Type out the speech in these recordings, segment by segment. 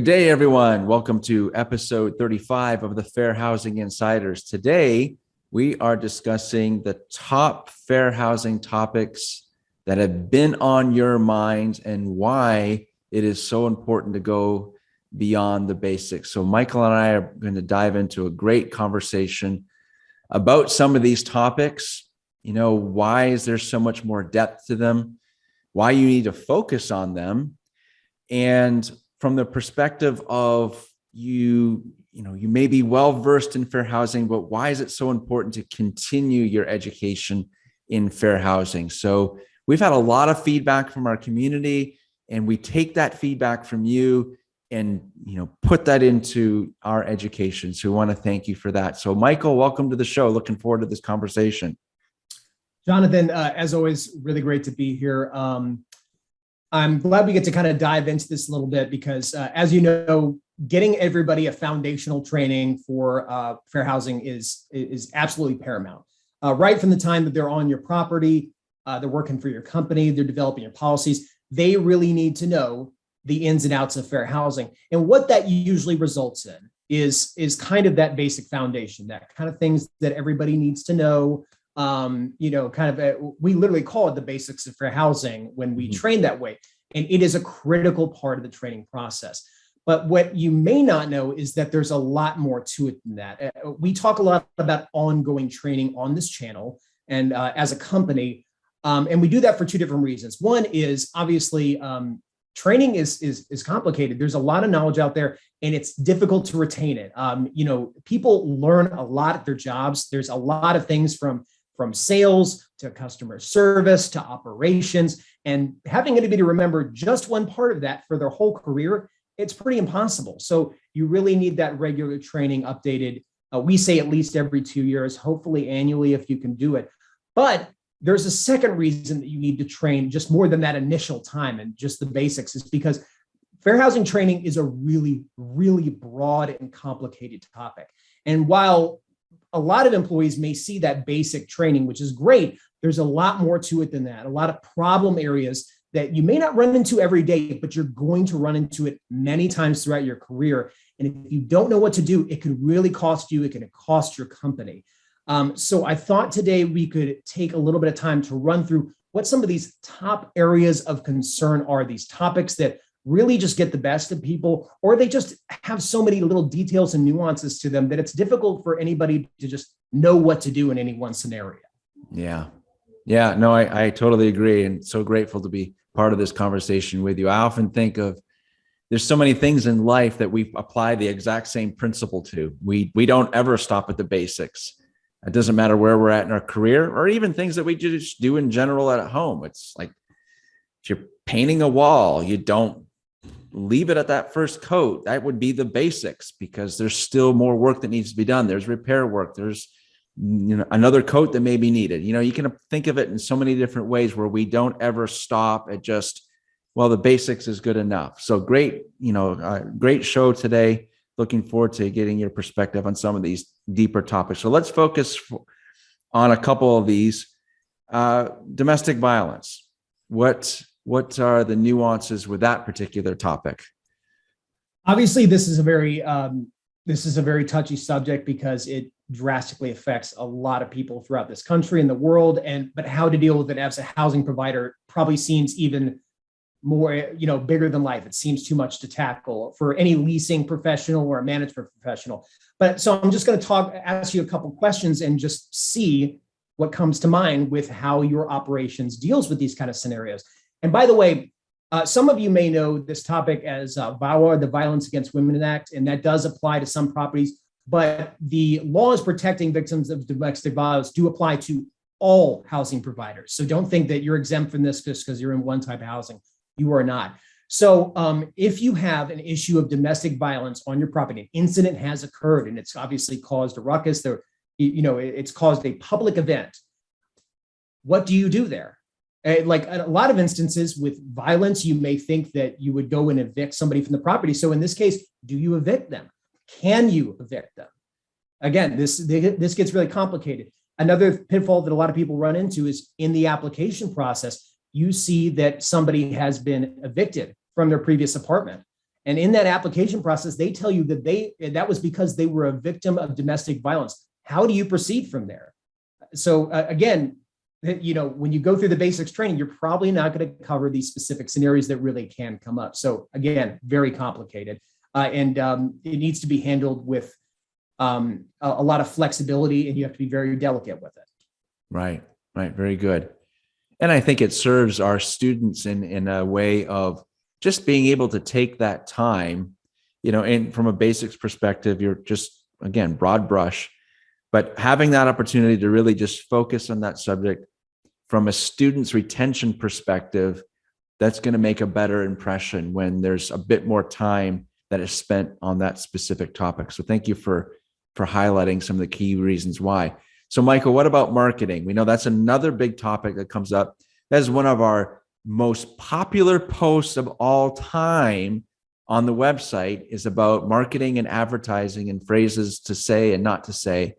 Good day, everyone. Welcome to episode 35 of the Fair Housing Insiders. Today, we are discussing the top fair housing topics that have been on your minds and why it is so important to go beyond the basics. So Michael and I are going to dive into a great conversation about some of these topics. You know, why is there so much more depth to them? Why you need to focus on them? And from the perspective of you may be well versed in fair housing, but why is it so important to continue your education in fair housing? So we've had a lot of feedback from our community, and we take that feedback from you and put that into our education. So we want to thank you for that. So Michael, welcome to the show. Looking forward to this conversation. Jonathan, as always, really great to be here. I'm glad we get to kind of dive into this a little bit because, as you know, getting everybody a foundational training for fair housing is absolutely paramount. Right from the time that they're on your property, they're working for your company, they're developing your policies, they really need to know the ins and outs of fair housing. And what that usually results in is kind of that basic foundation, that kind of things that everybody needs to know. We literally call it the basics of fair housing when we train that way. And it is a critical part of the training process. But what you may not know is that there's a lot more to it than that. We talk a lot about ongoing training on this channel and as a company. And we do that for two different reasons. One is obviously training is complicated. There's a lot of knowledge out there and it's difficult to retain it. People learn a lot at their jobs. There's a lot of things from sales to customer service to operations, and having anybody to remember just one part of that for their whole career, it's pretty impossible. So you really need that regular training updated. We say at least every 2 years, hopefully annually if you can do it. But there's a second reason that you need to train just more than that initial time and just the basics is because fair housing training is a really, really broad and complicated topic. And while a lot of employees may see that basic training, which is great, there's a lot more to it than that. A lot of problem areas that you may not run into every day, but you're going to run into it many times throughout your career. And if you don't know what to do, it could really cost you, it can cost your company. So I thought today we could take a little bit of time to run through what some of these top areas of concern are, these topics that really just get the best of people, or they just have so many little details and nuances to them that it's difficult for anybody to just know what to do in any one scenario. Yeah. No, I totally agree. And so grateful to be part of this conversation with you. I often think of there's so many things in life that we apply the exact same principle to. We don't ever stop at the basics. It doesn't matter where we're at in our career or even things that we just do in general at home. It's like if you're painting a wall, you don't leave it at that first coat. That would be the basics because there's still more work that needs to be done. There's repair work. There's another coat that may be needed. You can think of it in so many different ways where we don't ever stop at just, well, the basics is good enough. So great, great show today. Looking forward to getting your perspective on some of these deeper topics. So let's focus on a couple of these. Domestic violence. What are the nuances with that particular topic? Obviously, this is a very touchy subject because it drastically affects a lot of people throughout this country and the world. But how to deal with it as a housing provider probably seems even more, bigger than life. It seems too much to tackle for any leasing professional or a management professional. But so I'm just going to ask you a couple questions and just see what comes to mind with how your operations deals with these kind of scenarios. And by the way, some of you may know this topic as VAWA, the Violence Against Women Act, and that does apply to some properties, but the laws protecting victims of domestic violence do apply to all housing providers. So don't think that you're exempt from this just because you're in one type of housing. You are not. So if you have an issue of domestic violence on your property, an incident has occurred and it's obviously caused a ruckus, it's caused a public event, what do you do there? Like a lot of instances with violence, you may think that you would go and evict somebody from the property. So in this case, do you evict them? Can you evict them? Again, this gets really complicated. Another pitfall that a lot of people run into is in the application process, you see that somebody has been evicted from their previous apartment. And in that application process, they tell you that that was because they were a victim of domestic violence. How do you proceed from there? So again, when you go through the basics training, you're probably not going to cover these specific scenarios that really can come up. So again, very complicated. And it needs to be handled with a lot of flexibility, and you have to be very delicate with it. Right. Very good. And I think it serves our students in a way of just being able to take that time, and from a basics perspective, you're just, again, broad brush, but having that opportunity to really just focus on that subject from a student's retention perspective, that's going to make a better impression when there's a bit more time that is spent on that specific topic. So thank you for highlighting some of the key reasons why. So Michael, what about marketing? We know that's another big topic that comes up. That is one of our most popular posts of all time on the website, is about marketing and advertising and phrases to say and not to say.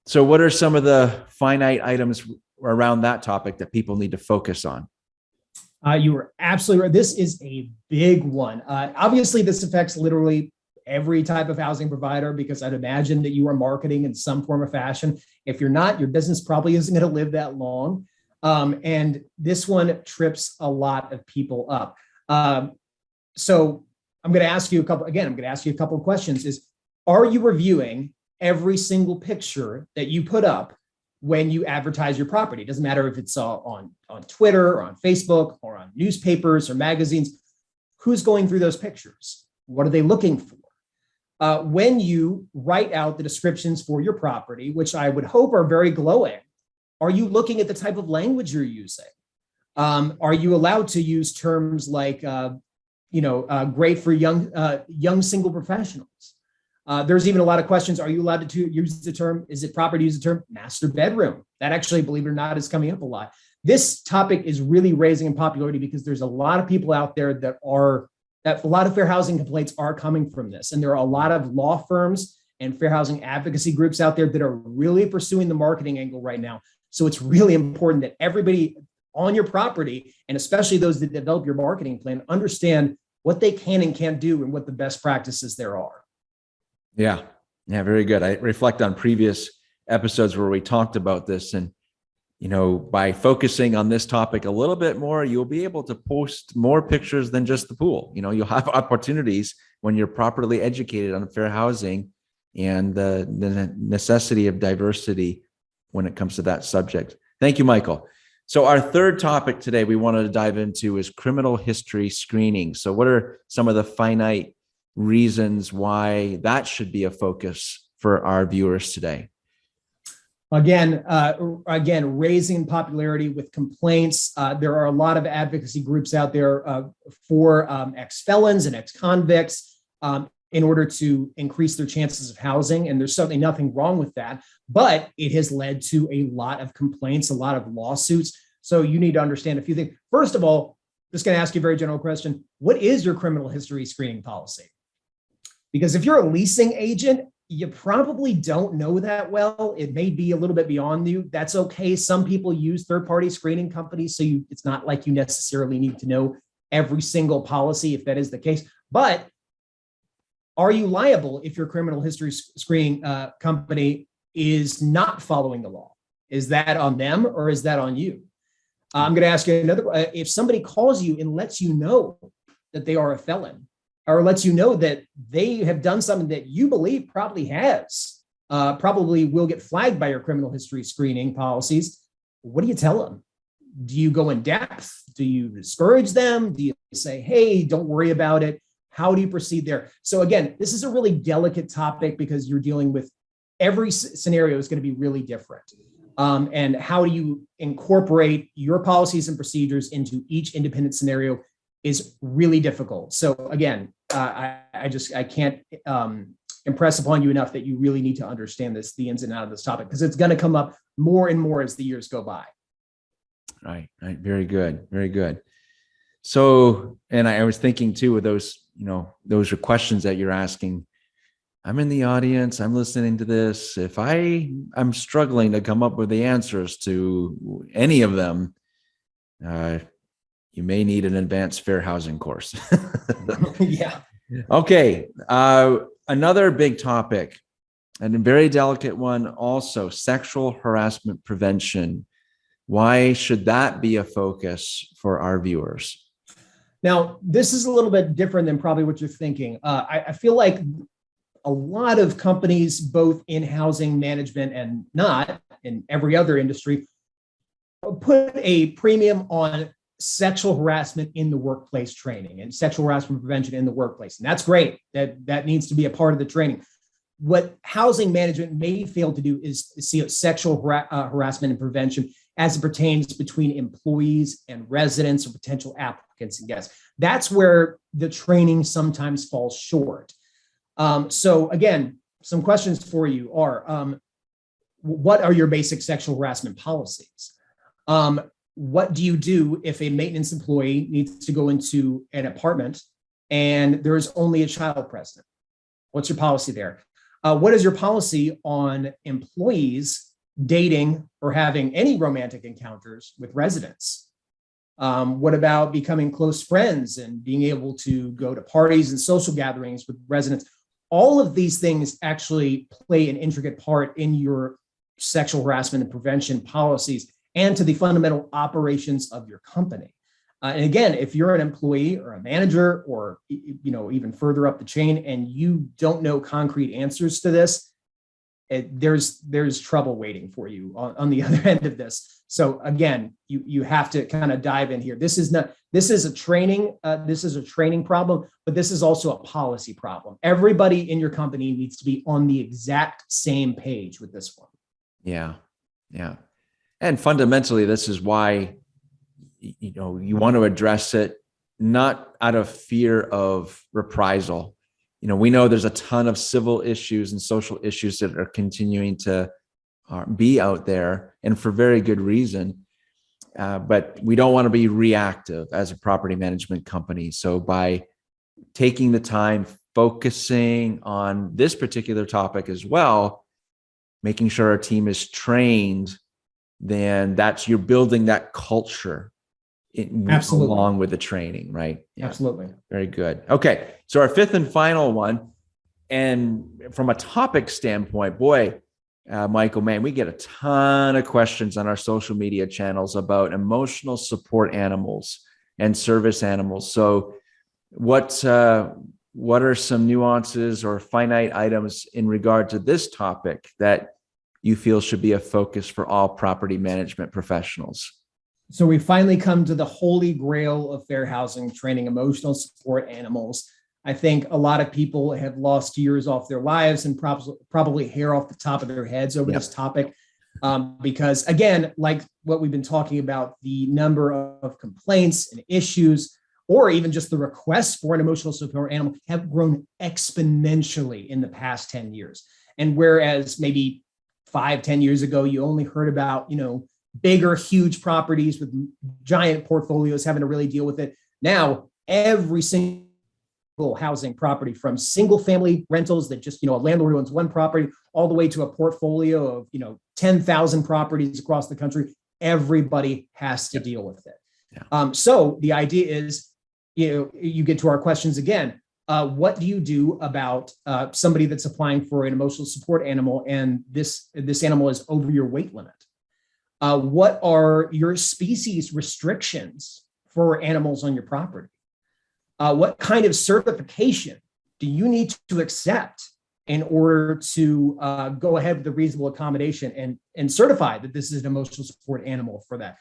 So what are some of the finite items around that topic that people need to focus on? You were absolutely right. This is a big one. Obviously, this affects literally every type of housing provider, because I'd imagine that you are marketing in some form or fashion. If you're not, your business probably isn't going to live that long. And this one trips a lot of people up. So I'm going to ask you a couple of questions. Are you reviewing every single picture that you put up when you advertise your property? It doesn't matter if it's on Twitter or on Facebook or on newspapers or magazines. Who's going through those pictures? What are they looking for? When you write out the descriptions for your property, which I would hope are very glowing, are you looking at the type of language you're using? Are you allowed to use terms like, great for young single professionals? There's even a lot of questions. Are you allowed to use the term? Is it proper to use the term master bedroom? That actually, believe it or not, is coming up a lot. This topic is really raising in popularity because there's a lot of people out there that a lot of fair housing complaints are coming from this. And there are a lot of law firms and fair housing advocacy groups out there that are really pursuing the marketing angle right now. So it's really important that everybody on your property, and especially those that develop your marketing plan, understand what they can and can't do and what the best practices there are. Yeah, very good. I reflect on previous episodes where we talked about this, and by focusing on this topic a little bit more, you'll be able to post more pictures than just the pool. You'll have opportunities when you're properly educated on fair housing and the necessity of diversity when it comes to that subject. Thank you, Michael. So our third topic today we wanted to dive into is criminal history screening. So what are some of the finite reasons why that should be a focus for our viewers today? Again, raising popularity with complaints. There are a lot of advocacy groups out there for ex-felons and ex-convicts in order to increase their chances of housing. And there's certainly nothing wrong with that, but it has led to a lot of complaints, a lot of lawsuits. So you need to understand a few things. First of all, just going to ask you a very general question. What is your criminal history screening policy? Because if you're a leasing agent, you probably don't know that well. It may be a little bit beyond you. That's okay. Some people use third-party screening companies, so it's not like you necessarily need to know every single policy if that is the case. But are you liable if your criminal history screening company is not following the law? Is that on them or is that on you? I'm going to ask you another. If somebody calls you and lets you know that they are a felon, or lets you know that they have done something that you believe probably will get flagged by your criminal history screening policies, what do you tell them? Do you go in depth? Do you discourage them? Do you say, hey, don't worry about it? How do you proceed there? So again, this is a really delicate topic because you're dealing with every scenario is going to be really different. And how do you incorporate your policies and procedures into each independent scenario is really difficult. So again, I can't impress upon you enough that you really need to understand the ins and outs of this topic, because it's going to come up more and more as the years go by. Right. Very good. Very good. So, and I was thinking too, with those are questions that you're asking. I'm in the audience, I'm listening to this. If I'm struggling to come up with the answers to any of them, you may need an advanced fair housing course. Yeah. Okay. Another big topic and a very delicate one also, sexual harassment prevention. Why should that be a focus for our viewers? Now, this is a little bit different than probably what you're thinking. I feel like a lot of companies, both in housing management and not in every other industry, put a premium on sexual harassment in the workplace training and sexual harassment prevention in the workplace. And that's great. That needs to be a part of the training. What housing management may fail to do is see sexual harassment and prevention as it pertains between employees and residents or potential applicants and guests. That's where the training sometimes falls short. So again, some questions for you are, what are your basic sexual harassment policies? What do you do if a maintenance employee needs to go into an apartment and there's only a child present? What's your policy there? What is your policy on employees dating or having any romantic encounters with residents? What about becoming close friends and being able to go to parties and social gatherings with residents? All of these things actually play an intricate part in your sexual harassment and prevention policies and to the fundamental operations of your company. And again, if you're an employee or a manager or even further up the chain and you don't know concrete answers to this, there's trouble waiting for you on the other end of this. So again, you have to kind of dive in here. This is a training problem, but this is also a policy problem. Everybody in your company needs to be on the exact same page with this one. Yeah. And fundamentally, this is why you want to address it, not out of fear of reprisal. We know there's a ton of civil issues and social issues that are continuing to be out there, and for very good reason. But we don't want to be reactive as a property management company. So by taking the time, focusing on this particular topic as well, making sure our team is trained, then you're building that culture Absolutely. along with the training, right? Yeah. Absolutely. Very good. Okay. So our fifth and final one, and from a topic standpoint, boy, Michael, man, we get a ton of questions on our social media channels about emotional support animals and service animals. So what are some nuances or finite items in regard to this topic that you feel should be a focus for all property management professionals? So we finally come to the holy grail of fair housing training, emotional support animals. I think a lot of people have lost years off their lives and probably hair off the top of their heads over this topic. Because again, like what we've been talking about, the number of complaints and issues, or even just the requests for an emotional support animal have grown exponentially in the past 10 years. And whereas maybe 5-10 years ago, you only heard about, bigger, huge properties with giant portfolios having to really deal with it. Now, every single housing property, from single family rentals that just, a landlord owns one property, all the way to a portfolio of, 10,000 properties across the country, everybody has to deal with it. Yeah. So the idea is, you get to our questions again. What do you do about somebody that's applying for an emotional support animal and this animal is over your weight limit? What are your species restrictions for animals on your property? What kind of certification do you need to accept in order to go ahead with the reasonable accommodation and certify that this is an emotional support animal for that?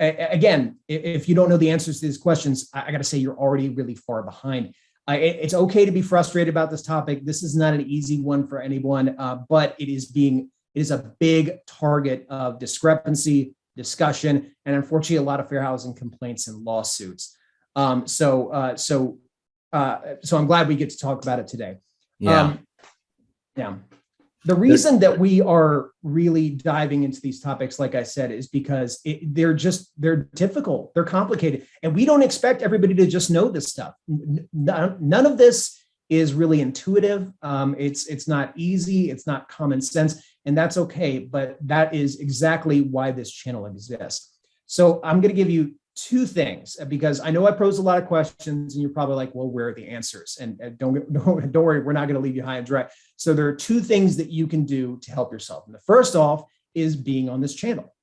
Again, if you don't know the answers to these questions, I got to say you're already really far behind. It's okay to be frustrated about this topic. This is not an easy one for anyone, but it is a big target of discrepancy, discussion, and unfortunately, a lot of fair housing complaints and lawsuits. So I'm glad we get to talk about it today. Yeah. The reason that we are really diving into these topics, like I said, is because they're difficult, they're complicated, and we don't expect everybody to just know this stuff. None of this is really intuitive. It's not easy. It's not common sense, and that's okay. But that is exactly why this channel exists. So I'm going to give you two things, because I know I pose a lot of questions and you're probably like, well, where are the answers? And don't worry, we're not going to leave you high and dry. So there are two things that you can do to help yourself. And the first off is being on this channel.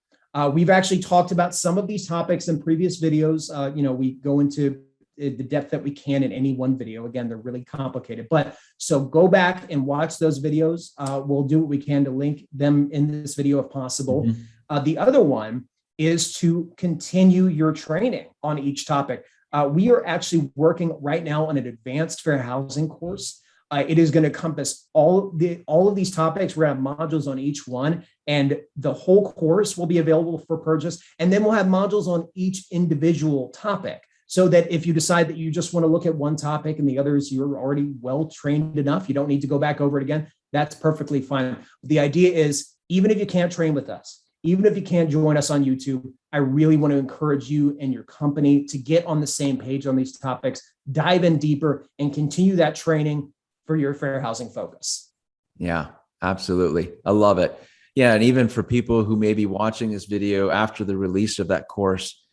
We've actually talked about some of these topics in previous videos. We go into the depth that we can in any one video. Again, they're really complicated, but so go back and watch those videos. We'll do what we can to link them in this video if possible. Mm-hmm. The other one is to continue your training on each topic. We are actually working right now on an advanced fair housing course. It is going to encompass all of these topics. We're going to have modules on each one, and the whole course will be available for purchase. And then we'll have modules on each individual topic, so that if you decide that you just want to look at one topic and the others, you're already well trained enough, you don't need to go back over it again. That's perfectly fine. The idea is, even if you can't train with us, even if you can't join us on YouTube, I really want to encourage you and your company to get on the same page on these topics, dive in deeper, and continue that training for your fair housing focus. Yeah, absolutely. I love it. Yeah. And even for people who may be watching this video after the release of that course,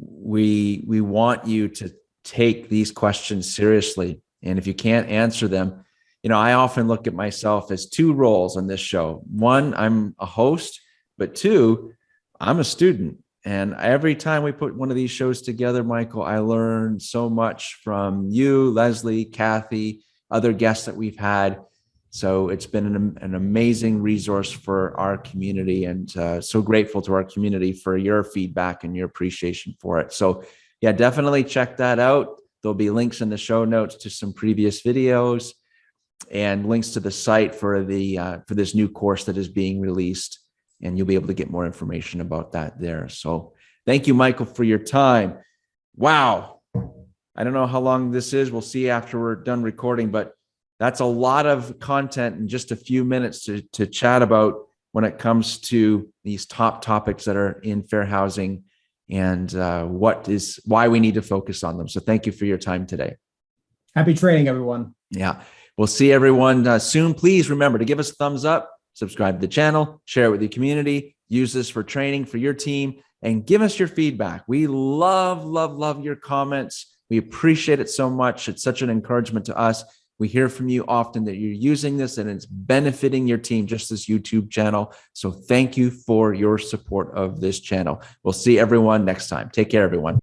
we want you to take these questions seriously. And if you can't answer them, I often look at myself as two roles on this show. One, I'm a host, but two, I'm a student. And every time we put one of these shows together, Michael, I learn so much from you, Leslie, Kathy, other guests that we've had. So it's been an amazing resource for our community, and so grateful to our community for your feedback and your appreciation for it. So yeah, definitely check that out. There'll be links in the show notes to some previous videos and links to the site for this new course that is being released. And you'll be able to get more information about that there. So thank you, Michael, for your time. Wow. I don't know how long this is. We'll see after we're done recording, but that's a lot of content in just a few minutes to chat about when it comes to these top topics that are in fair housing and why we need to focus on them. So thank you for your time today. Happy training, everyone. Yeah. We'll see everyone soon. Please remember to give us a thumbs up, subscribe to the channel, share it with your community, use this for training for your team, and give us your feedback. We love, love, love your comments. We appreciate it so much. It's such an encouragement to us. We hear from you often that you're using this and it's benefiting your team, just this YouTube channel. So thank you for your support of this channel. We'll see everyone next time. Take care, everyone.